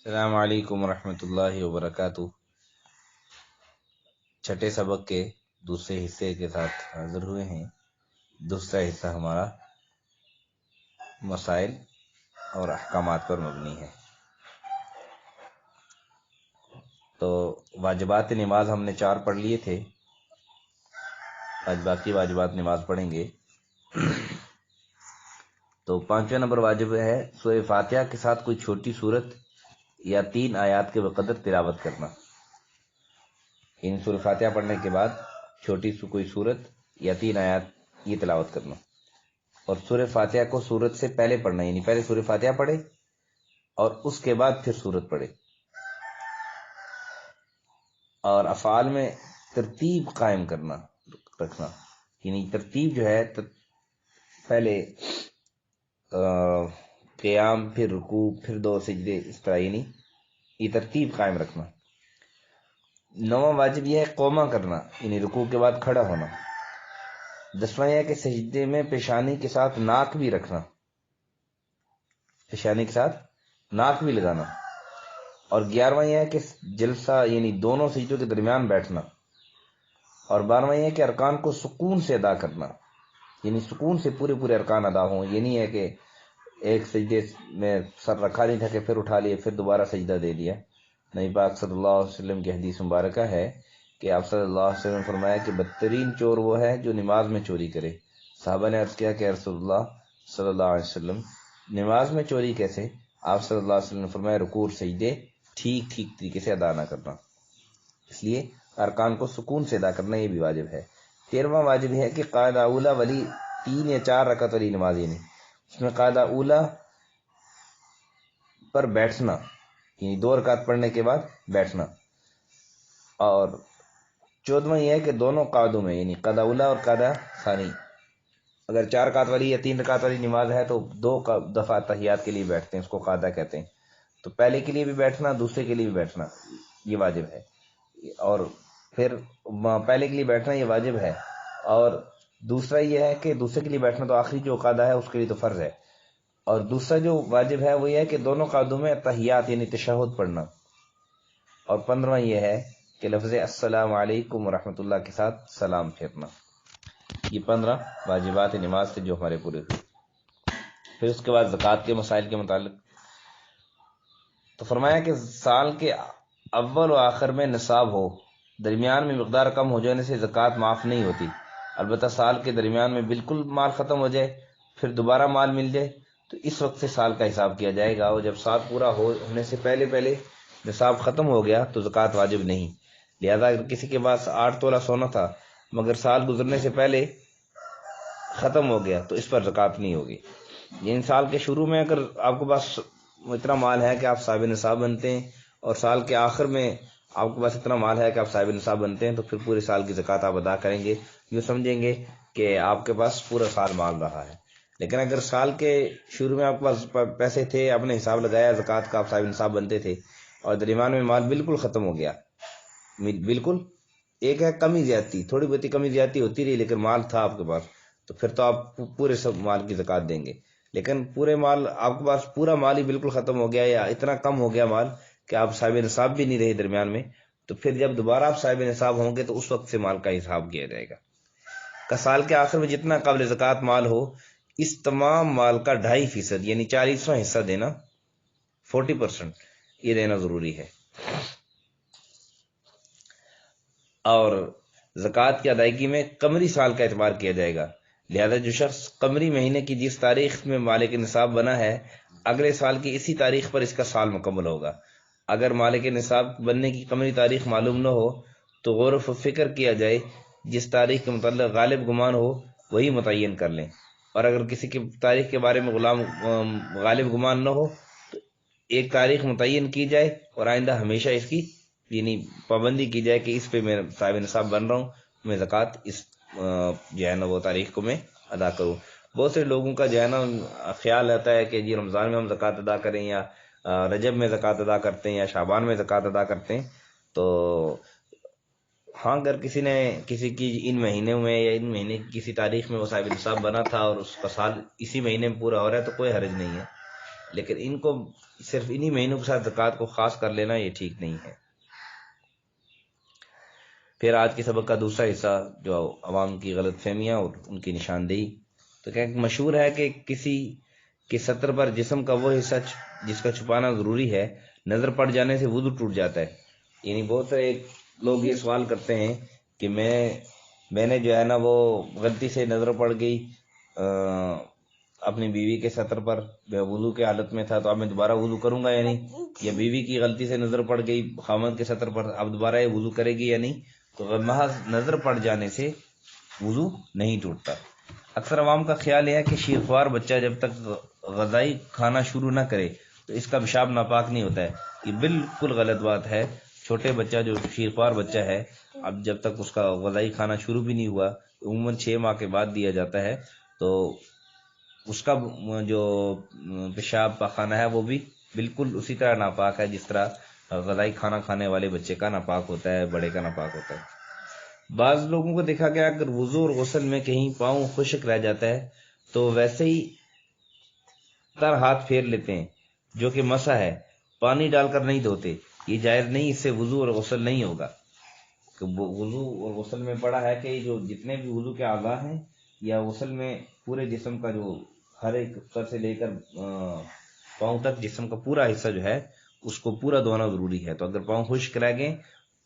السلام علیکم ورحمۃ اللہ وبرکاتہ۔ چھٹے سبق کے دوسرے حصے کے ساتھ حاضر ہوئے ہیں۔ دوسرا حصہ ہمارا مسائل اور احکامات پر مبنی ہے۔ تو واجبات نماز ہم نے 4 پڑھ لیے تھے، آج باقی واجبات نماز پڑھیں گے۔ تو 5واں نمبر واجب ہے سورہ فاتحہ کے ساتھ کوئی چھوٹی سورت یا 3 آیات کے بقدر تلاوت کرنا۔ ان سورہ فاتحہ پڑھنے کے بعد چھوٹی سی کوئی سورت یا 3 آیات یہ تلاوت کرنا، اور سورہ فاتحہ کو سورت سے پہلے پڑھنا، یعنی پہلے سورہ فاتحہ پڑھے اور اس کے بعد پھر سورت پڑھے، اور افعال میں ترتیب قائم رکھنا، یعنی ترتیب جو ہے پہلے قیام، پھر رکوع، پھر 2 سجدے، اس طرح یعنی یہ ترتیب قائم رکھنا۔ 9واں واجب یہ ہے قوما کرنا، یعنی رکوع کے بعد کھڑا ہونا۔ 10واں یہ ہے کہ سجدے میں پیشانی کے ساتھ ناک بھی رکھنا، پیشانی کے ساتھ ناک بھی لگانا۔ اور 11واں یہ ہے کہ جلسہ یعنی دونوں سجدوں کے درمیان بیٹھنا۔ اور 12واں یہ ہے کہ ارکان کو سکون سے ادا کرنا، یعنی سکون سے پورے ارکان ادا ہوں۔ یہ نہیں ہے کہ ایک سجدے میں سر رکھا نہیں تھا کہ پھر اٹھا لیا، پھر دوبارہ سجدہ دے دیا۔ نبی پاک صلی اللہ علیہ وسلم کی حدیث مبارکہ ہے کہ آپ صلی اللہ علیہ وسلم نے فرمایا کہ بدترین چور وہ ہے جو نماز میں چوری کرے۔ صحابہ نے عرض کیا کہ رسول اللہ صلی اللہ علیہ وسلم نماز میں چوری کیسے؟ آپ صلی اللہ علیہ وسلم نے فرمایا رکوع اور سجدے ٹھیک طریقے سے ادا نہ کرنا، اس لیے ارکان کو سکون سے ادا کرنا یہ بھی واجب ہے۔ 13واں واجب ہے کہ قاعدہ اولا والی 3 یا 4 رکعت والی نماز، یعنی اس میں قاعدہ اولا پر بیٹھنا، یعنی 2 رکعت پڑھنے کے بعد بیٹھنا۔ اور 14واں یہ ہے کہ دونوں قاعدوں میں، یعنی قاعدہ اولا اور قاعدہ ثانی، اگر 4 رکعت والی یا 3 رکعت والی نماز ہے تو 2 دفعہ تحیات کے لیے بیٹھتے ہیں، اس کو قاعدہ کہتے ہیں۔ تو پہلے کے لیے بھی بیٹھنا، دوسرے کے لیے بھی بیٹھنا یہ واجب ہے، اور پھر پہلے کے لیے بیٹھنا یہ واجب ہے، اور دوسرا یہ ہے کہ دوسرے کے لیے بیٹھنا تو آخری جو قاعدہ ہے اس کے لیے تو فرض ہے۔ اور دوسرا جو واجب ہے وہ یہ ہے کہ دونوں قاعدوں میں تحیات یعنی تشہد پڑھنا۔ اور 15واں یہ ہے کہ لفظ السلام علیکم ورحمۃ اللہ کے ساتھ سلام پھیرنا۔ یہ 15 واجبات نماز تھے جو ہمارے پورے ہوئے۔ پھر اس کے بعد زکوٰۃ کے مسائل کے متعلق تو فرمایا کہ سال کے اول و آخر میں نصاب ہو، درمیان میں مقدار کم ہو جانے سے زکوٰۃ معاف نہیں ہوتی، البتہ سال کے درمیان میں بالکل مال ختم ہو جائے پھر دوبارہ مال مل جائے تو اس وقت سے سال کا حساب کیا جائے گا، اور جب سال پورا ہونے سے پہلے نصاب ختم ہو گیا تو زکوٰۃ واجب نہیں۔ لہذا اگر کسی کے پاس 8 تولہ سونا تھا مگر سال گزرنے سے پہلے ختم ہو گیا تو اس پر زکوٰۃ نہیں ہوگی۔ یعنی سال کے شروع میں اگر آپ کے پاس اتنا مال ہے کہ آپ صاحب نصاب بنتے ہیں، اور سال کے آخر میں آپ کے پاس اتنا مال ہے کہ آپ صاحب نصاب بنتے ہیں، تو پھر پورے سال کی زکوٰۃ آپ ادا کریں گے، یوں سمجھیں گے کہ آپ کے پاس پورا سال مال رہا ہے۔ لیکن اگر سال کے شروع میں آپ کے پاس پیسے تھے، آپ نے حساب لگایا زکوٰۃ کا، آپ صاحب نصاب بنتے تھے، اور درمیان میں مال بالکل ختم ہو گیا، بالکل ایک ہے کمی زیادتی، تھوڑی بہت کمی زیادتی ہوتی رہی لیکن مال تھا آپ کے پاس، تو پھر تو آپ پورے سب مال کی زکوٰۃ دیں گے۔ لیکن پورے مال آپ کے پاس پورا مال ہی بالکل ختم ہو گیا، یا اتنا کم ہو گیا مال کہ آپ صاحب نصاب بھی نہیں رہے درمیان میں، تو پھر جب دوبارہ آپ صاحب نصاب ہوں گے تو اس وقت سے مال کا حساب کیا جائے گا۔ سال کے آخر میں جتنا قابل زکوٰۃ مال ہو اس تمام مال کا 2.5% یعنی 40واں حصہ دینا، 40% یہ دینا ضروری ہے۔ اور زکوٰۃ کی ادائیگی میں قمری سال کا اعتبار کیا جائے گا، لہذا جو شخص قمری مہینے کی جس تاریخ میں مالک نصاب بنا ہے اگلے سال کی اسی تاریخ پر اس کا سال مکمل ہوگا۔ اگر مالک نصاب بننے کی قمری تاریخ معلوم نہ ہو تو غور و فکر کیا جائے، جس تاریخ کے متعلق غالب گمان ہو وہی متعین کر لیں، اور اگر کسی کی تاریخ کے بارے میں غالب گمان نہ ہو تو ایک تاریخ متعین کی جائے اور آئندہ ہمیشہ اس کی یعنی پابندی کی جائے کہ اس پہ میں صاحب نصاب بن رہا ہوں، میں زکوٰۃ اس جو ہے نا وہ تاریخ کو میں ادا کروں۔ بہت سے لوگوں کا جو ہے نا خیال رہتا ہے کہ جی رمضان میں ہم زکوٰۃ ادا کریں، یا رجب میں زکوٰۃ ادا کرتے ہیں، یا شعبان میں زکوٰۃ ادا کرتے ہیں۔ تو ہاں اگر کسی کی ان مہینوں میں یا ان مہینے کی کسی تاریخ میں وہ صاحب نصاب بنا تھا اور اس کا سال اسی مہینے میں پورا ہو رہا ہے تو کوئی حرج نہیں ہے، لیکن ان کو صرف انہی مہینوں کے ساتھ زکوٰۃ کو خاص کر لینا یہ ٹھیک نہیں ہے۔ پھر آج کے سبق کا دوسرا حصہ جو عوام کی غلط فہمیاں اور ان کی نشاندہی۔ تو کہ مشہور ہے کہ کسی کے سطر پر جسم کا وہ حصہ جس کا چھپانا ضروری ہے نظر پڑ جانے سے وضو ٹوٹ جاتا ہے۔ یعنی بہت سارے لوگ یہ سوال کرتے ہیں کہ میں نے جو ہے نا وہ غلطی سے نظر پڑ گئی اپنی بیوی کے سطر پر، وضو کے حالت میں تھا، تو اب میں دوبارہ وضو کروں گا یا نہیں؟ یا بیوی کی غلطی سے نظر پڑ گئی خاوند کے سطر پر، اب دوبارہ یہ وضو کرے گی یا نہیں؟ تو محض نظر پڑ جانے سے وضو نہیں ٹوٹتا۔ اکثر عوام کا خیال یہ ہے کہ شیرخوار بچہ جب تک غذائی کھانا شروع نہ کرے تو اس کا پیشاب ناپاک نہیں ہوتا ہے۔ یہ بالکل غلط بات ہے۔ چھوٹے بچہ جو شیرخوار بچہ ہے، اب جب تک اس کا غذائی کھانا شروع بھی نہیں ہوا، عموماً 6 ماہ کے بعد دیا جاتا ہے، تو اس کا جو پیشاب پاخانہ ہے وہ بھی بالکل اسی طرح ناپاک ہے جس طرح غذائی کھانا کھانے والے بچے کا ناپاک ہوتا ہے، بڑے کا ناپاک ہوتا ہے۔ بعض لوگوں کو دیکھا گیا اگر وضو اور غسل میں کہیں پاؤں خشک رہ جاتا ہے تو ویسے ہی تر ہاتھ پھیر لیتے ہیں، جو کہ مسح ہے، پانی ڈال کر نہیں دھوتے۔ یہ جائز نہیں، اس سے وضو اور غسل نہیں ہوگا۔ وضو اور غسل میں پڑا ہے کہ جو جتنے بھی وضو کے اعضاء ہیں یا غسل میں پورے جسم کا جو ہر ایک سر سے لے کر پاؤں تک جسم کا پورا حصہ جو ہے اس کو پورا دھونا ضروری ہے۔ تو اگر پاؤں خشک رہ گئے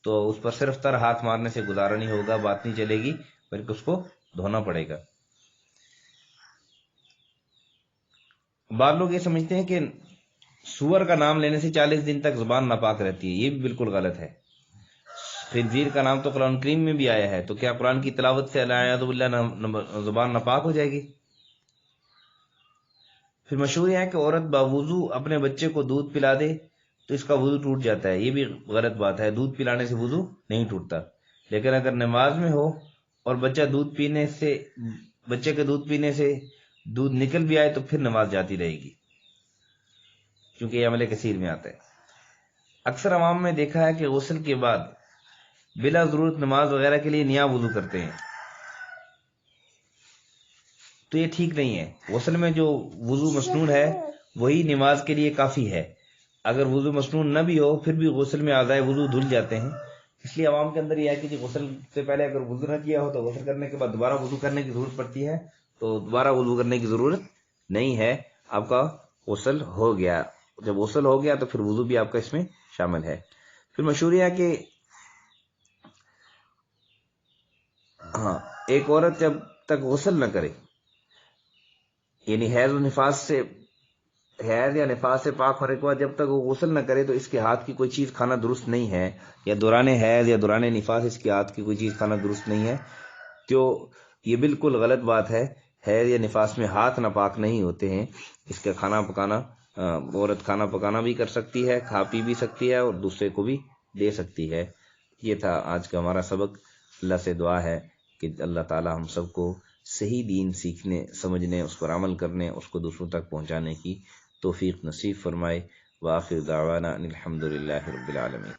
تو اس پر صرف تر ہاتھ مارنے سے گزارا نہیں ہوگا، بات نہیں چلے گی، بلکہ اس کو دھونا پڑے گا۔ بعض لوگ یہ سمجھتے ہیں کہ سور کا نام لینے سے 40 دن تک زبان ناپاک رہتی ہے، یہ بھی بالکل غلط ہے۔ خنزیر کا نام تو قرآن کریم میں بھی آیا ہے، تو کیا قرآن کی تلاوت سے اعوذ باللہ زبان ناپاک ہو جائے گی؟ پھر مشہور ہے کہ عورت باوضو اپنے بچے کو دودھ پلا دے تو اس کا وضو ٹوٹ جاتا ہے، یہ بھی غلط بات ہے۔ دودھ پلانے سے وضو نہیں ٹوٹتا، لیکن اگر نماز میں ہو اور بچے کے دودھ پینے سے دودھ نکل بھی آئے تو پھر نماز جاتی رہے گی، کیونکہ یہ عمل کثیر میں آتا ہے۔ اکثر عوام میں دیکھا ہے کہ غسل کے بعد بلا ضرورت نماز وغیرہ کے لیے نیا وضو کرتے ہیں، تو یہ ٹھیک نہیں ہے۔ غسل میں جو وضو مسنون ہے وہی نماز کے لیے کافی ہے۔ اگر وضو مسنون نہ بھی ہو پھر بھی غسل میں اعضائے وضو دھل جاتے ہیں، اس لیے عوام کے اندر یہ ہے کہ غسل سے پہلے اگر وضو نہ کیا ہو تو غسل کرنے کے بعد دوبارہ وضو کرنے کی ضرورت پڑتی ہے، تو دوبارہ وضو کرنے کی ضرورت نہیں ہے، آپ کا غسل ہو گیا۔ جب غسل ہو گیا تو پھر وضو بھی آپ کا اس میں شامل ہے۔ پھر مشہور ہے کہ ایک عورت جب تک غسل نہ کرے، یعنی حیض یا نفاس سے پاک ہونے کے بعد جب تک وہ غسل نہ کرے تو اس کے ہاتھ کی کوئی چیز کھانا درست نہیں ہے، یا دوران حیض یا دوران نفاس اس کے ہاتھ کی کوئی چیز کھانا درست نہیں ہے، تو یہ بالکل غلط بات ہے۔ حیض یا نفاس میں ہاتھ ناپاک نہیں ہوتے ہیں، اس کا کھانا پکانا، عورت کھانا پکانا بھی کر سکتی ہے، کھا پی بھی سکتی ہے اور دوسرے کو بھی دے سکتی ہے۔ یہ تھا آج کا ہمارا سبق۔ اللہ سے دعا ہے کہ اللہ تعالی ہم سب کو صحیح دین سیکھنے، سمجھنے، اس پر عمل کرنے، اس کو دوسروں تک پہنچانے کی توفیق نصیب فرمائے۔ وآخر دعوانا ان الحمد للہ رب العالمین۔